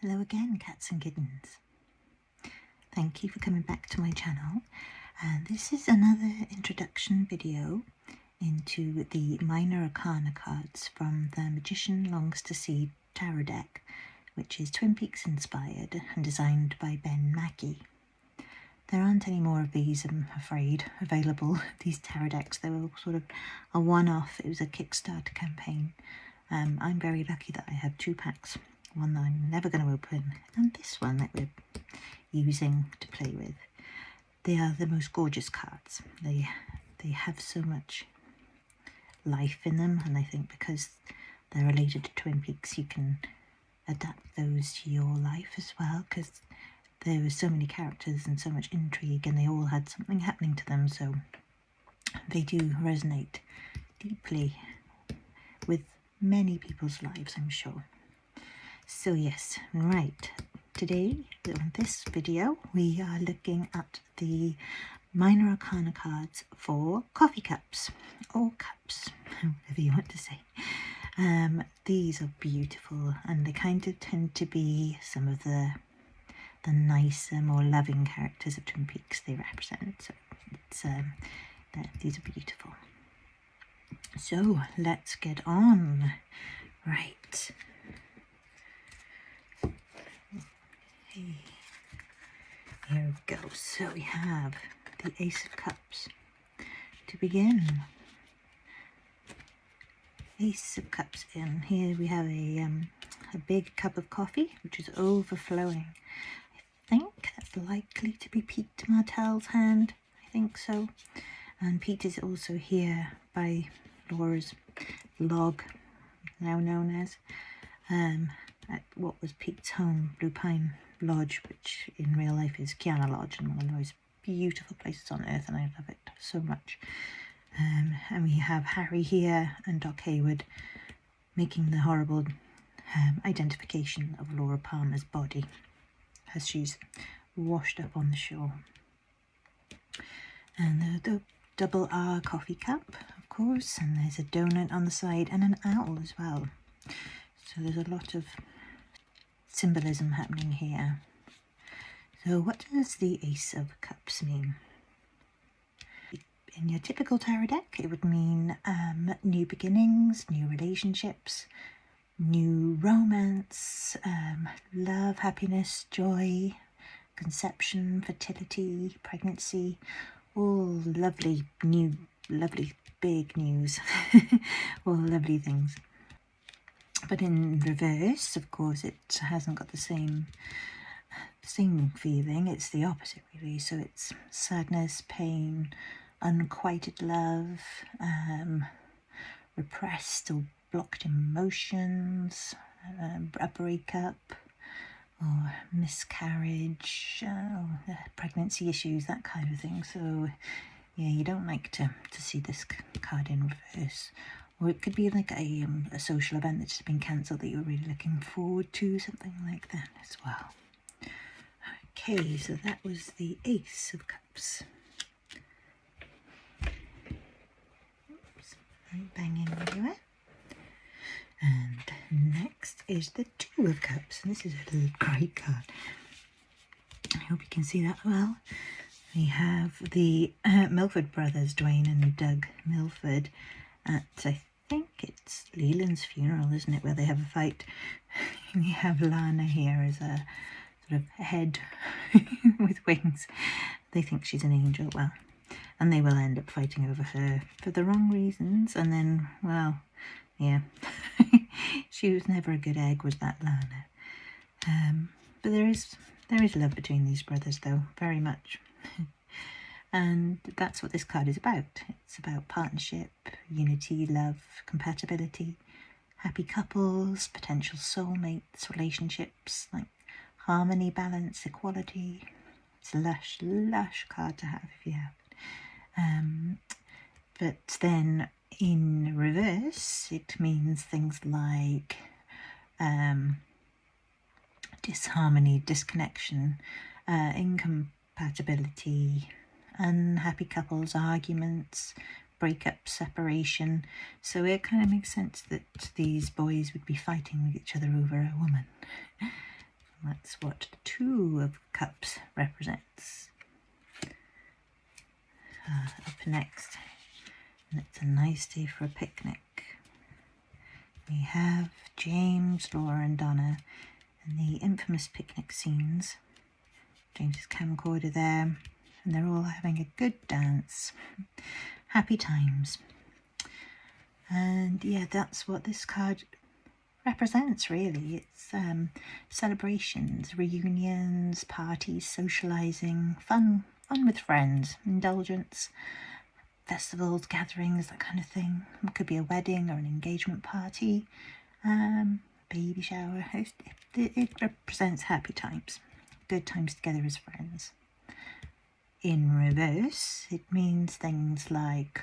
Hello again, cats and kittens. Thank you for coming back to my channel. And this is another introduction video into the minor Arcana cards from the Magician Longs to See tarot deck, which is Twin Peaks inspired and designed by Mackey. There aren't any more of these, I'm afraid, available. These tarot decks, they were sort of a one-off. It was a Kickstarter campaign. I'm very lucky that I have 2 packs. One that I'm never going to open, and this one that we're using to play with. They are the most gorgeous cards. They have so much life in them, and I think because they're related to Twin Peaks, you can adapt those to your life as well, because there were so many characters and so much intrigue, and they all had something happening to them, so they do resonate deeply with many people's lives, I'm sure. So yes, right, today in this video we are looking at the minor Arcana cards for coffee cups, or cups, whatever you want to say. These are beautiful, and they kind of tend to be some of the nicer, more loving characters of Twin Peaks they represent. So it's these are beautiful. So let's get on. Right. Here we go. So we have the Ace of Cups to begin. Ace of Cups in. Here we have a big cup of coffee, which is overflowing. I think that's likely to be Pete Martell's hand. I think so. And Pete is also here by Laura's log, now known as, at what was Pete's home, Blue Pine Lodge, which in real life is Kiana Lodge, and one of the most beautiful places on earth, and I love it so much. And we have Harry here and Doc Hayward making the horrible identification of Laura Palmer's body as she's washed up on the shore. And the double R coffee cup, of course, and there's a donut on the side and an owl as well. So there's a lot of symbolism happening here. So what does the Ace of Cups mean? In your typical tarot deck, it would mean new beginnings, new relationships, new romance, love, happiness, joy, conception, fertility, pregnancy, all lovely, new, lovely, big news, all lovely things. But in reverse, of course, it hasn't got the same feeling. It's the opposite, really. So it's sadness, pain, unquieted love, repressed or blocked emotions, a breakup, or miscarriage, pregnancy issues, that kind of thing. So yeah, you don't like to see this card in reverse. Or it could be like a social event that's just been cancelled that you're really looking forward to, something like that as well. Okay, so that was the Ace of Cups. Oops, right bang in everywhere. And next is the Two of Cups, and this is a little great card. I hope you can see that well. We have the Milford brothers, Dwayne and Doug Milford, at, I think it's Leland's funeral, isn't it, where they have a fight. We have Lana here as a sort of head with wings. They think she's an angel, well, and they will end up fighting over her for the wrong reasons, and then, well, yeah, she was never a good egg, was that Lana. But there is love between these brothers, though, very much. And that's what this card is about. It's about partnership, unity, love, compatibility, happy couples, potential soulmates, relationships, like harmony, balance, equality. It's a lush, lush card to have if you have it. But then in reverse, it means things like disharmony, disconnection, incompatibility, unhappy couples, arguments, breakup, separation. So it kind of makes sense that these boys would be fighting with each other over a woman. That's what the Two of Cups represents. Up next, and it's a nice day for a picnic. We have James, Laura and Donna in the infamous picnic scenes. James's camcorder there, and they're all having a good dance. Happy times. And yeah, that's what this card represents, really. It's celebrations, reunions, parties, socializing, fun with friends, indulgence, festivals, gatherings, that kind of thing. It could be a wedding or an engagement party, baby shower. It represents happy times, good times together as friends. In reverse, it means things like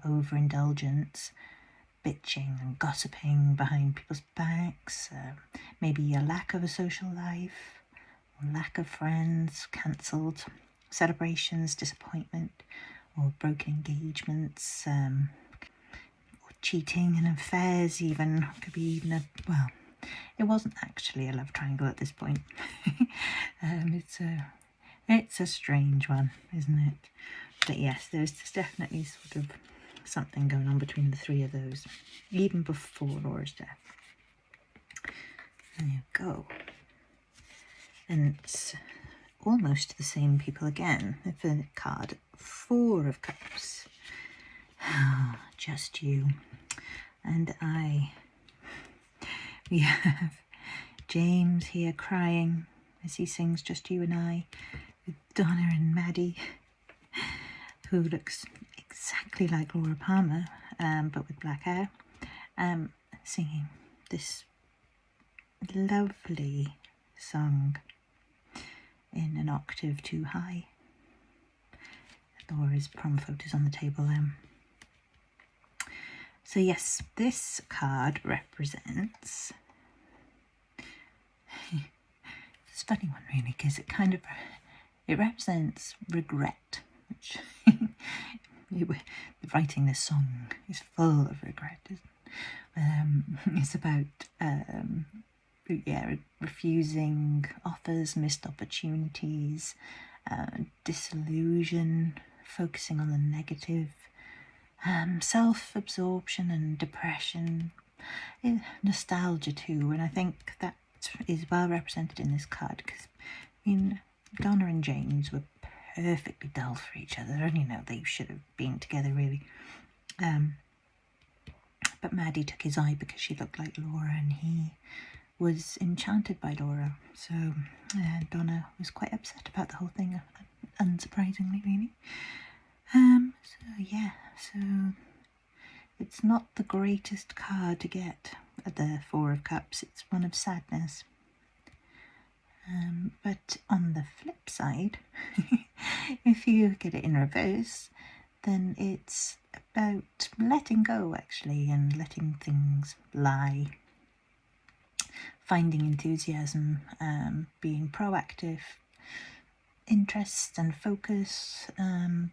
overindulgence, bitching and gossiping behind people's backs, maybe a lack of a social life, or lack of friends, cancelled celebrations, disappointment, or broken engagements, or cheating and affairs even. Could be even well, it wasn't actually a love triangle at this point. It's a strange one, isn't it? But yes, there's definitely sort of something going on between the three of those, even before Laura's death. There you go. And it's almost the same people again. The card, Four of Cups. Just you and I. We have James here crying as he sings Just You and I, with Donna and Maddie, who looks exactly like Laura Palmer, but with black hair, singing this lovely song in an octave too high. Laura's prom photos on the table there. So yes, this card represents, it's a funny one really, because it represents regret, which writing this song is full of regret, isn't it? It's about refusing offers, missed opportunities, disillusion, focusing on the negative, self-absorption and depression, nostalgia too. And I think that is well represented in this card, because Donna and James were perfectly dull for each other, and they should have been together really. But Maddie took his eye because she looked like Laura, and he was enchanted by Laura. So Donna was quite upset about the whole thing, unsurprisingly, really. So it's not the greatest card to get at the Four of Cups. It's one of sadness. But on the flip side, if you get it in reverse, then it's about letting go, actually, and letting things lie. Finding enthusiasm, being proactive, interest and focus, and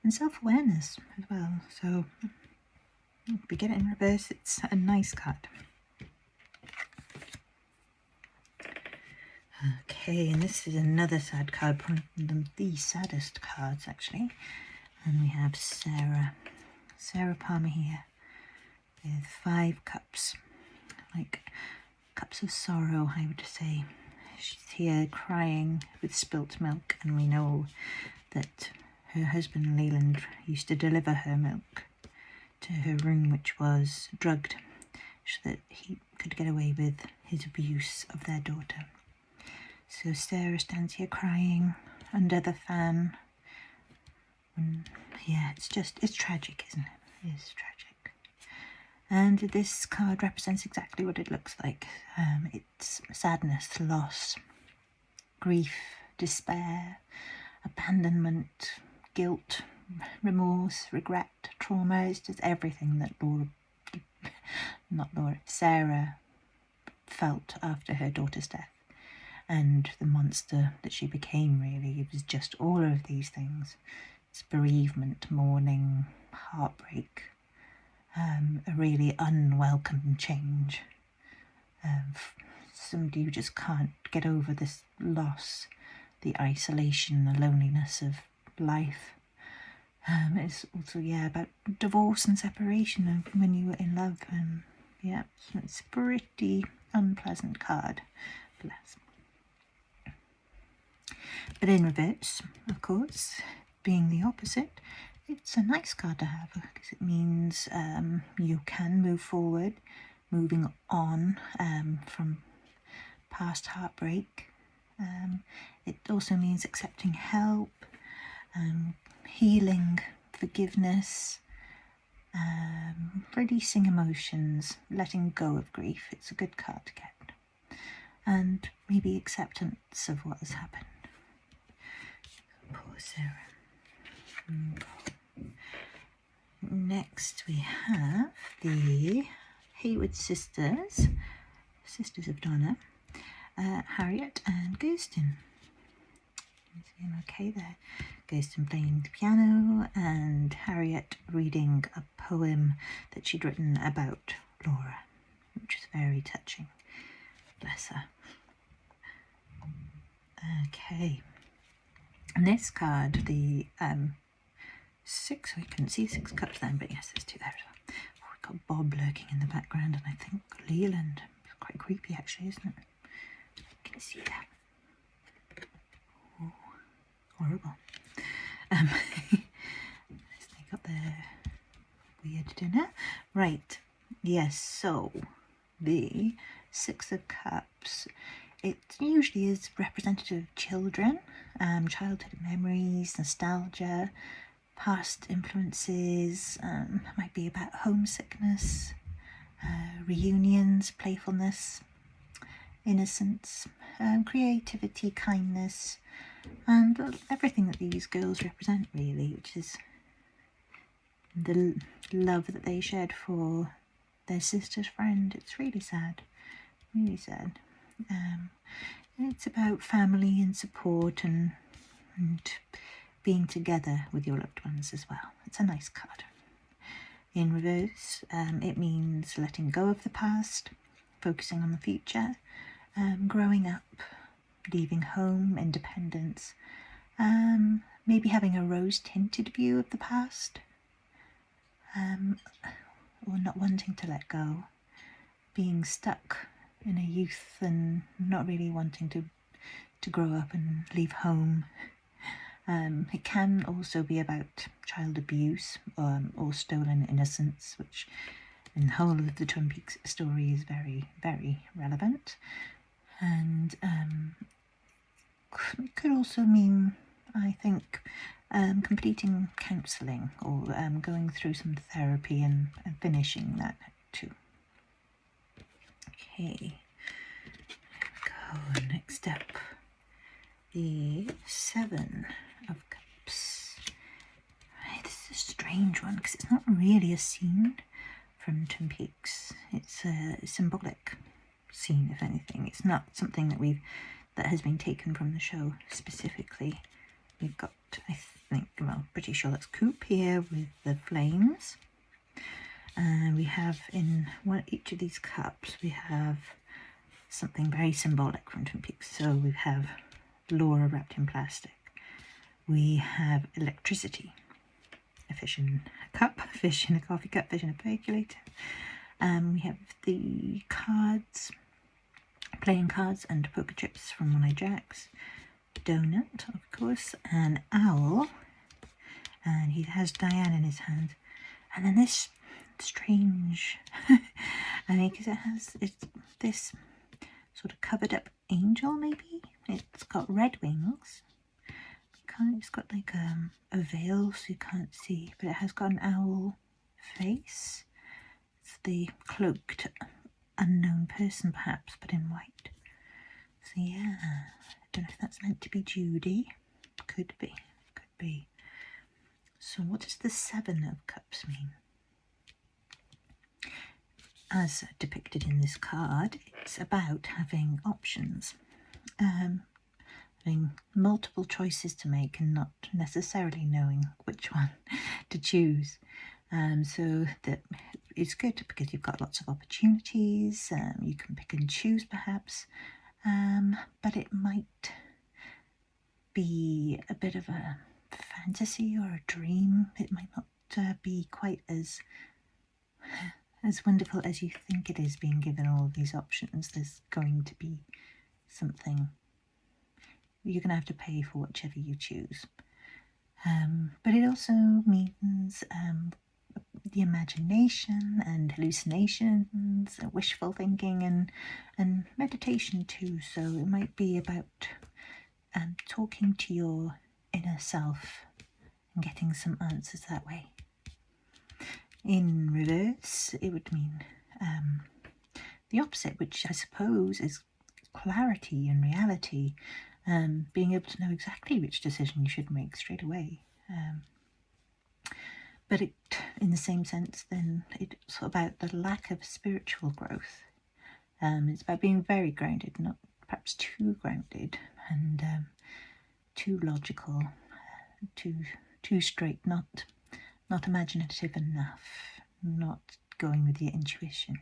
self-awareness as well. So if we get it in reverse, it's a nice card. Okay, and this is another sad card, one of the saddest cards actually. And we have Sarah Palmer here with 5 cups, like cups of sorrow, I would say. She's here crying with spilt milk, and we know that her husband Leland used to deliver her milk to her room, which was drugged, so that he could get away with his abuse of their daughter. So Sarah stands here crying under the fan. Yeah, it's tragic, isn't it? It is tragic. And this card represents exactly what it looks like. It's sadness, loss, grief, despair, abandonment, guilt, remorse, regret, trauma. It's just everything that Sarah felt after her daughter's death, and the monster that she became, really. It was just all of these things. It's bereavement, mourning, heartbreak, a really unwelcome change, somebody who just can't get over this loss, the isolation, the loneliness of life. It's also, yeah, about divorce and separation of when you were in love. Yeah, so it's a pretty unpleasant card. Bless. But in reverse, of course, being the opposite, it's a nice card to have because it means you can move forward, moving on from past heartbreak. It also means accepting help, healing, forgiveness, releasing emotions, letting go of grief. It's a good card to get. And maybe acceptance of what has happened. Poor Sarah. Next we have the Hayward Sisters, Sisters of Donna, Harriet and Gersten. Okay there. Gersten playing the piano and Harriet reading a poem that she'd written about Laura, which is very touching. Bless her. Okay. And this card, the six, we couldn't see 6 cups then, but yes, there's 2 there as well. Oh, we've got Bob lurking in the background, and I think Leland. It's quite creepy actually, isn't it? Can you see that? Oh, horrible. They got their weird dinner. Right, yes, so the 6 of Cups, it usually is representative of children, childhood memories, nostalgia, past influences, might be about homesickness, reunions, playfulness, innocence, creativity, kindness, and everything that these girls represent really, which is the love that they shared for their sister's friend. It's really sad, really sad. It's about family and support and being together with your loved ones as well. It's a nice card. In reverse, it means letting go of the past, focusing on the future, growing up, leaving home, independence, maybe having a rose-tinted view of the past, or not wanting to let go, being stuck in a youth and not really wanting to grow up and leave home. It can also be about child abuse or stolen innocence, which in the whole of the Twin Peaks story is very, very relevant. And it could also mean, I think, completing counselling or going through some therapy and finishing that too. Okay, there we go. Next up, the 7 of Cups. Right, this is a strange one because it's not really a scene from Twin Peaks. It's a symbolic scene, if anything. It's not something that has been taken from the show specifically. We've got, I think, well, pretty sure that's Coop here with the flames. We have in each of these cups, we have something very symbolic from Twin Peaks. So we have Laura wrapped in plastic. We have electricity, a fish in a cup, a fish in a coffee cup, fish in a percolator. We have the cards, playing cards and poker chips from One Eye Jacks. Donut, of course, an owl, and he has Diane in his hand. And then this strange, I mean, because it's this sort of covered up angel, maybe. It's got red wings. It's got like a veil so you can't see, but it has got an owl face. It's the cloaked unknown person, perhaps, but in white. So yeah, I don't know if that's meant to be Judy. Could be, could be. So what does the 7 of Cups mean? As depicted in this card, it's about having options. Having multiple choices to make and not necessarily knowing which one to choose. So that is good because you've got lots of opportunities. You can pick and choose perhaps, but it might be a bit of a fantasy or a dream. It might not be quite as wonderful as you think it is, being given all of these options. There's going to be something you're going to have to pay for whichever you choose. But it also means the imagination and hallucinations, wishful thinking, and meditation too. So it might be about talking to your inner self and getting some answers that way. In reverse, it would mean the opposite, which I suppose is clarity and reality, being able to know exactly which decision you should make straight away. But it, in the same sense, then it's about the lack of spiritual growth. It's about being very grounded, not perhaps too grounded and too logical, too straight, not imaginative enough, not going with your intuition.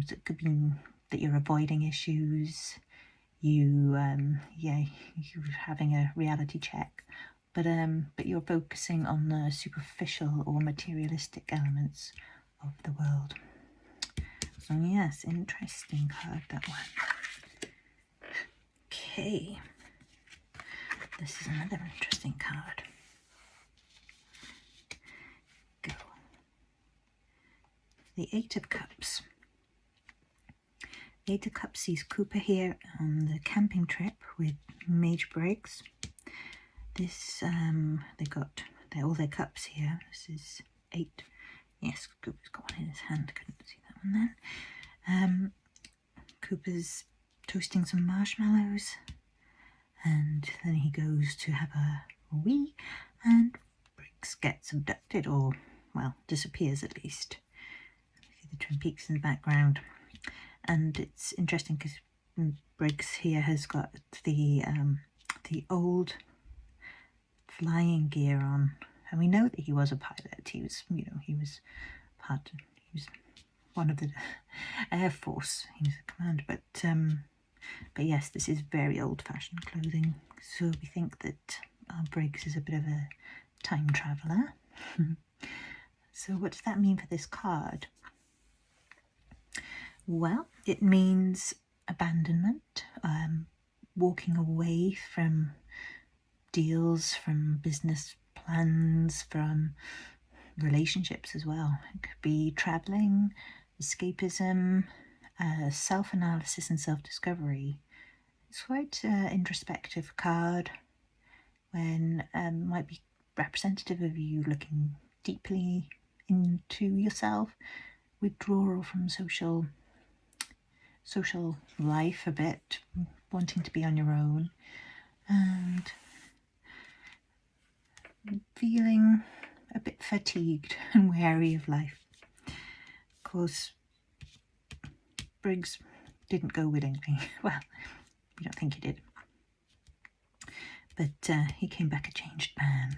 So it could be that you're avoiding issues, you're having a reality check, but you're focusing on the superficial or materialistic elements of the world. So yes, interesting card, that one. Okay, this is another interesting card. Go. The Eight of Cups. The Eight of Cups sees Cooper here on the camping trip with Major Briggs. This, they got all their cups here. This is 8. Yes, Cooper's got one in his hand. Couldn't see that one then. Cooper's toasting some marshmallows, and then he goes to have a wee, and Briggs gets abducted, or, well, disappears at least. See the Twin Peaks in the background. And it's interesting because Briggs here has got the old flying gear on, and we know that he was a pilot. He was one of the Air Force. He was a commander, but yes, this is very old-fashioned clothing. So we think that Briggs is a bit of a time traveller. So what does that mean for this card? Well, it means abandonment, walking away from deals, from business plans, from relationships as well. It could be travelling, escapism, self-analysis and self-discovery. It's quite an introspective card, when might be representative of you looking deeply into yourself, withdrawal from social life a bit, wanting to be on your own, and feeling a bit fatigued and weary of life. Of course, Briggs didn't go willingly. Well, we don't think he did. But he came back a changed man.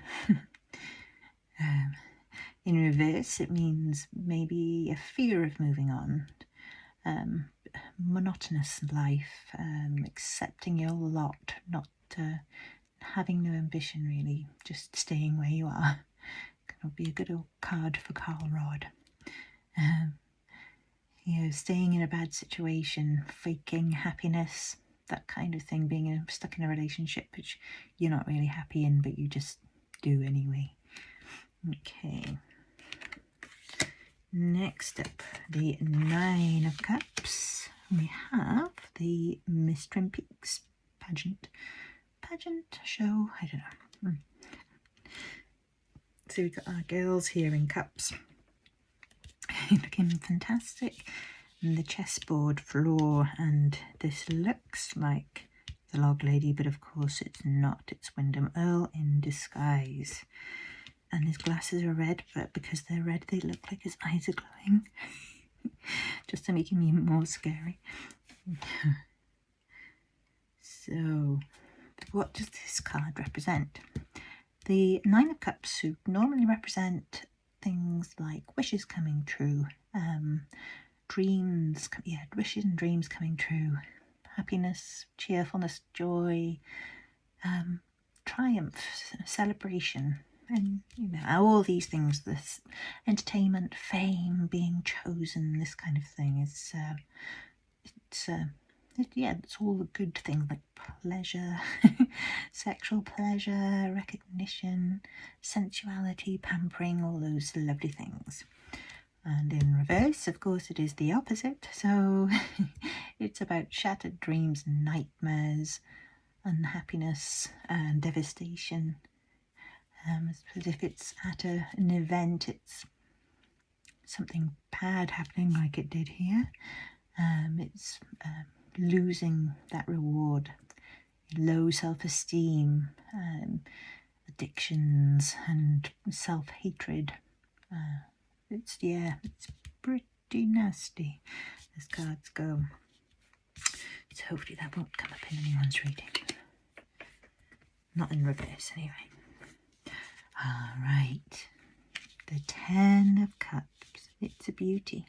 In reverse, it means maybe a fear of moving on, monotonous life, accepting your lot, not having no ambition really, just staying where you are. Could be a good old card for Carl Rod. Staying in a bad situation, faking happiness, that kind of thing, being stuck in a relationship which you're not really happy in, but you just do anyway. Okay. Next up, the Nine of Cups. We have the Miss Twin Peaks pageant show. I don't know. So we've got our girls here in cups, looking fantastic. And the chessboard floor, and this looks like the Log Lady, but of course it's not. It's Wyndham Earl in disguise. And his glasses are red, but because they're red, they look like his eyes are glowing. Just to make him even more scary. So, what does this card represent? The Nine of Cups, who normally represent things like wishes coming true, dreams, wishes and dreams coming true, happiness, cheerfulness, joy, triumph, celebration, and all these things. This entertainment, fame, being chosen, this kind of thing is it's all the good things like pleasure, sexual pleasure, recognition, sensuality, pampering, all those lovely things. And in reverse, of course, it is the opposite. So it's about shattered dreams and nightmares, unhappiness and devastation. As if it's at an event, it's something bad happening like it did here. It's losing that reward, low self-esteem, addictions and self-hatred. It's pretty nasty as cards go. So hopefully that won't come up in anyone's reading. Not in reverse anyway. Alright, the 10 of Cups. It's a beauty.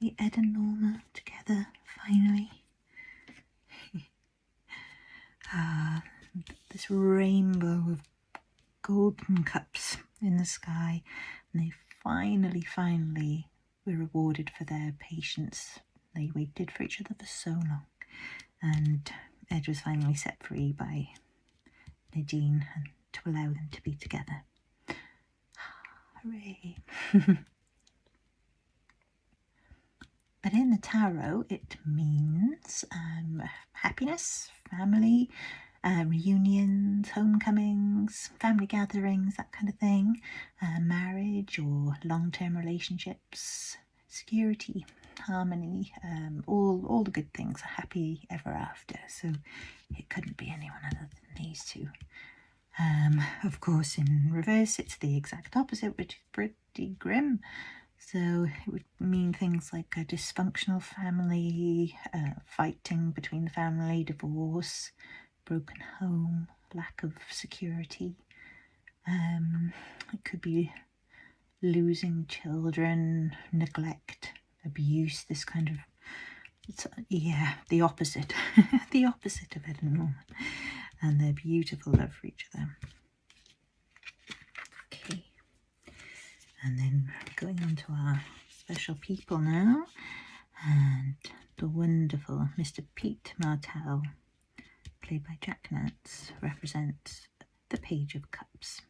The Ed and Norma together, finally. This rainbow of golden cups in the sky, and they finally were rewarded for their patience. They waited for each other for so long, and Ed was finally set free by Nadine and to allow them to be together. Hooray! But in the tarot, it means happiness, family, reunions, homecomings, family gatherings, that kind of thing, marriage or long-term relationships, security, harmony, all the good things, happy ever after. So it couldn't be anyone other than these two. Of course, in reverse, it's the exact opposite, which is pretty grim. So it would mean things like a dysfunctional family, fighting between the family, divorce, broken home, lack of security. It could be losing children, neglect, abuse, this kind of, the opposite. The opposite of Ed and Norma. And their beautiful love for each other. Okay. And then going on to our special people now. And the wonderful Mr. Pete Martell, played by Jack Nance, represents the Page of Cups.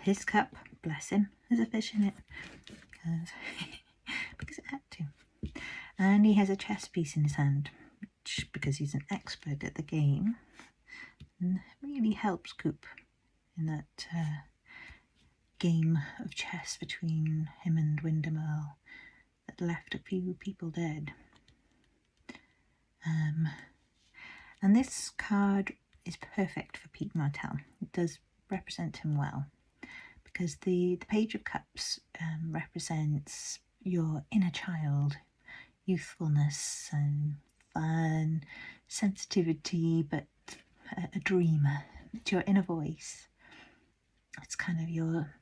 His cup, bless him, has a fish in it. Because it had to. And he has a chess piece in his hand, which, because he's an expert at the game, really helps Coop in that game of chess between him and Wyndham Earl that left a few people dead. And this card is perfect for Pete Martell. It does represent him well, because the Page of Cups represents your inner child, youthfulness and fun, sensitivity, but a dreamer. It's your inner voice. It's kind of your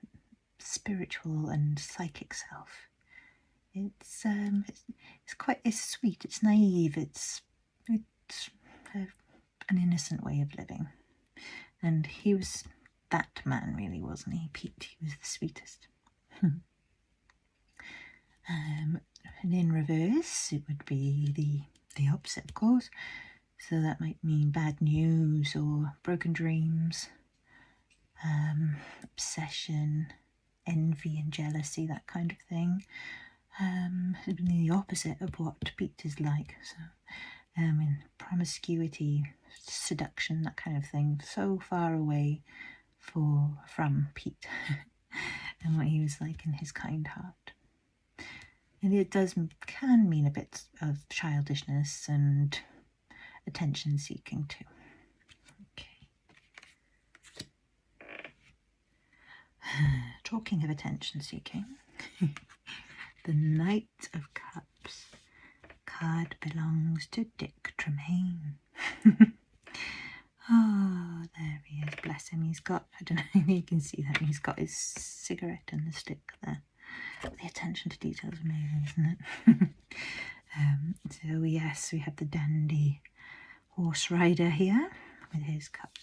spiritual and psychic self. It's sweet. It's naive. It's an innocent way of living. And he was that man, really, wasn't he? Pete. He was the sweetest. And in reverse, it would be the opposite, of course. So that might mean bad news or broken dreams, obsession, envy and jealousy, that kind of thing. It would be the opposite of what Pete is like. So, in promiscuity, seduction, that kind of thing. So far away from Pete and what he was like in his kind heart. And it can mean a bit of childishness and attention seeking too. Okay. Talking of attention seeking, the Knight of Cups card belongs to Dick Tremaine. Oh, there he is, bless bless him, he's got, I don't know if you can see that, he's got his cigarette and the stick there. The attention to detail is amazing, isn't it? So yes, we have the dandy horse rider here with his cup.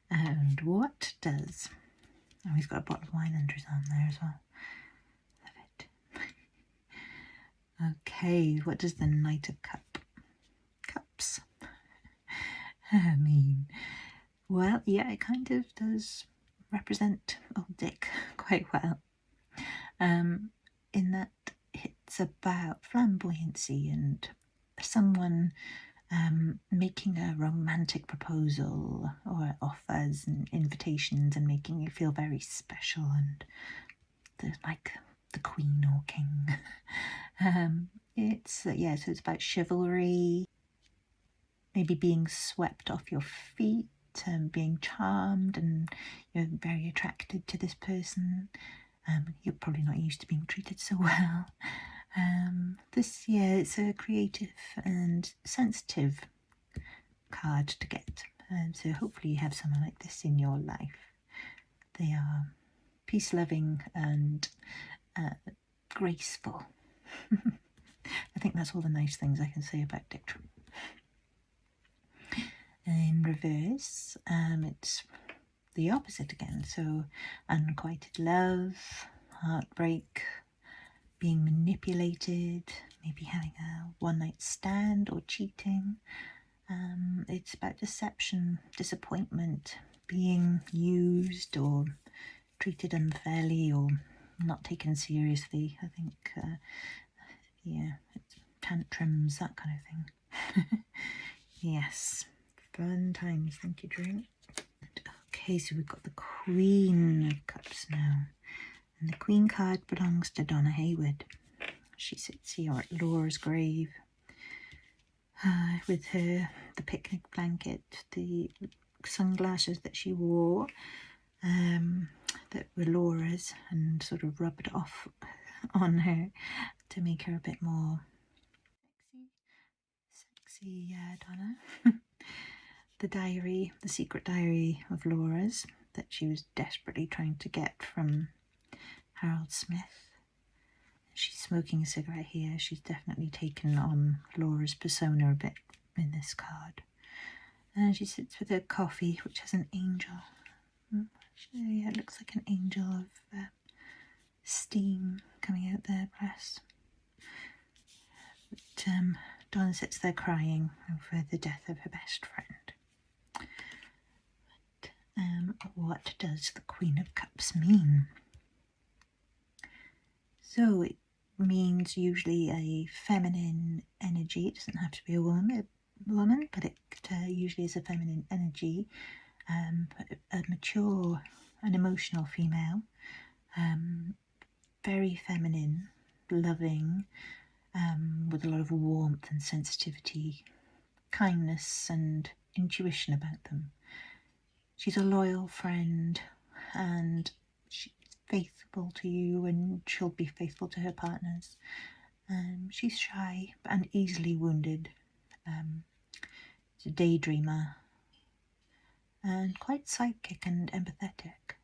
And what does... Oh, he's got a bottle of wine under his arm there as well. Love it. Okay, what does the Knight of Cups mean? Well, yeah, it kind of does represent old Dick quite well. In that it's about flamboyancy and someone making a romantic proposal or offers and invitations and making you feel very special and like the queen or king. It's yeah, so it's about chivalry, maybe being swept off your feet and being charmed, and you're very attracted to this person. You're probably not used to being treated so well. Yeah, it's a creative and sensitive card to get. So hopefully you have someone like this in your life. They are peace-loving and graceful. I think that's all the nice things I can say about Dick Tracy. In reverse, it's the opposite again. So unrequited love, heartbreak, being manipulated, maybe having a one-night stand or cheating. It's about deception, disappointment, being used or treated unfairly or not taken seriously. I think, yeah, it's tantrums, that kind of thing. Yes, fun times. Thank you, Drew. Okay, so we've got the Queen of Cups now. And the Queen card belongs to Donna Hayward. She sits here at Laura's grave with the picnic blanket, the sunglasses that she wore that were Laura's, and sort of rubbed off on her to make her a bit more sexy Donna. The diary, the secret diary of Laura's that she was desperately trying to get from Harold Smith. She's smoking a cigarette here. She's definitely taken on Laura's persona a bit in this card. And she sits with her coffee, which has an angel. Yeah, it looks like an angel of steam coming out there, bless. But Donna sits there crying over the death of her best friend. But what does the Queen of Cups mean? So it means usually a feminine energy. It doesn't have to be a woman, but it usually is a feminine energy. A mature and emotional female, very feminine, loving, with a lot of warmth and sensitivity, kindness and intuition about them. She's a loyal friend and she's faithful to you, and she'll be faithful to her partners. She's shy and easily wounded. She's a daydreamer and quite psychic and empathetic.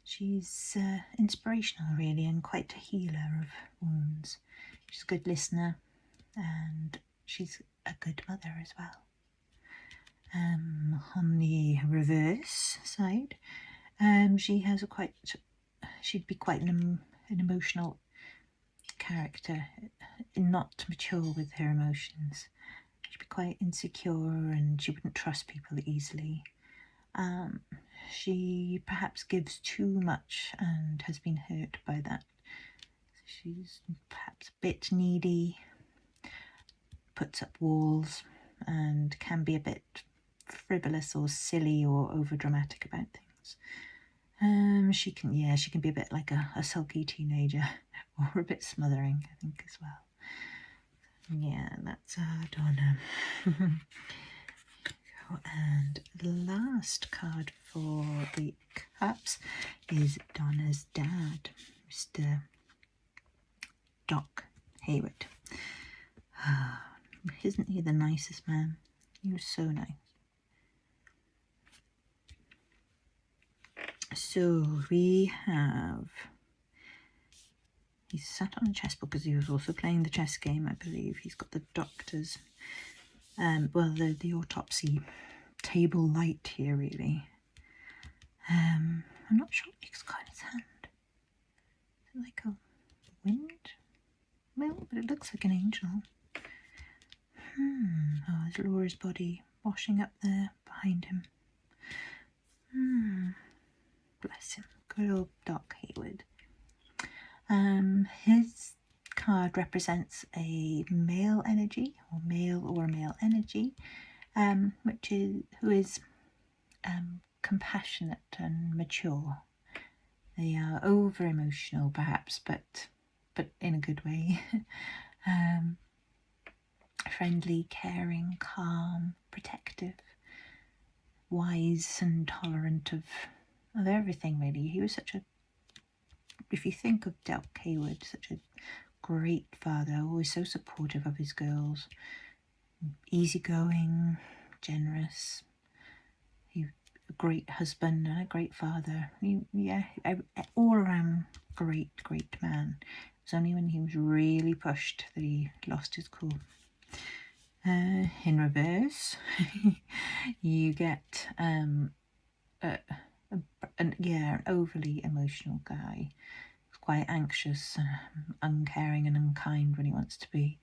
She's inspirational, really, and quite a healer of wounds. She's a good listener, and she's a good mother as well. On the reverse side, she'd be quite an emotional character, not mature with her emotions. She'd be quite insecure and she wouldn't trust people easily. She perhaps gives too much and has been hurt by that. She's perhaps a bit needy, puts up walls, and can be a bit frivolous or silly or overdramatic about things. She can be a bit like a sulky teenager, or a bit smothering, I think, as well. Yeah, that's Donna. And the last card for the cups is Donna's dad, Mr. Doc Hayward. Isn't he the nicest man? He was so nice. So we have, he's sat on a chessboard because he was also playing the chess game, I believe. He's got the doctor's, well, the autopsy table light here, really. I'm not sure what he's got in his hand. Is it like a wind mill? But it looks like an angel. Oh, there's Laura's body washing up there behind him. Bless him. Good old Doc Hayward. His card represents a male energy, or male energy, who is compassionate and mature. They are over emotional, perhaps, but in a good way. Friendly, caring, calm, protective, wise and tolerant of everything, really. He was such a, if you think of Doc Hayward, such a great father, always so supportive of his girls, easygoing, generous. He a great husband and a great father. All around great man. It was only when he was really pushed that he lost his cool. In reverse, you get an overly emotional guy. He's quite anxious, uncaring and unkind when he wants to be,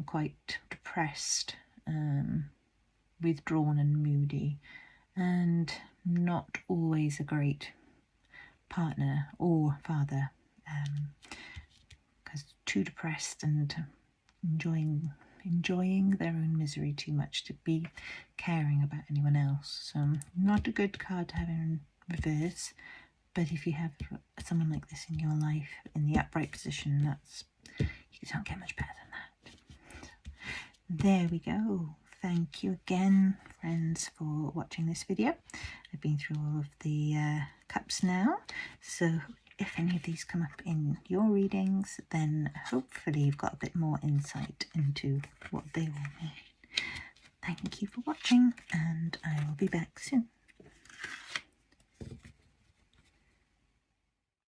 quite depressed, withdrawn and moody, and not always a great partner or father, because too depressed and enjoying their own misery too much to be caring about anyone else. So not a good card to have in reverse, but if you have someone like this in your life in the upright position, that's, you don't get much better than that. There we go. Thank you again, friends, for watching this video. I've been through all of the cups now, so if any of these come up in your readings, then hopefully you've got a bit more insight into what they all mean. Thank you for watching, and I will be back soon.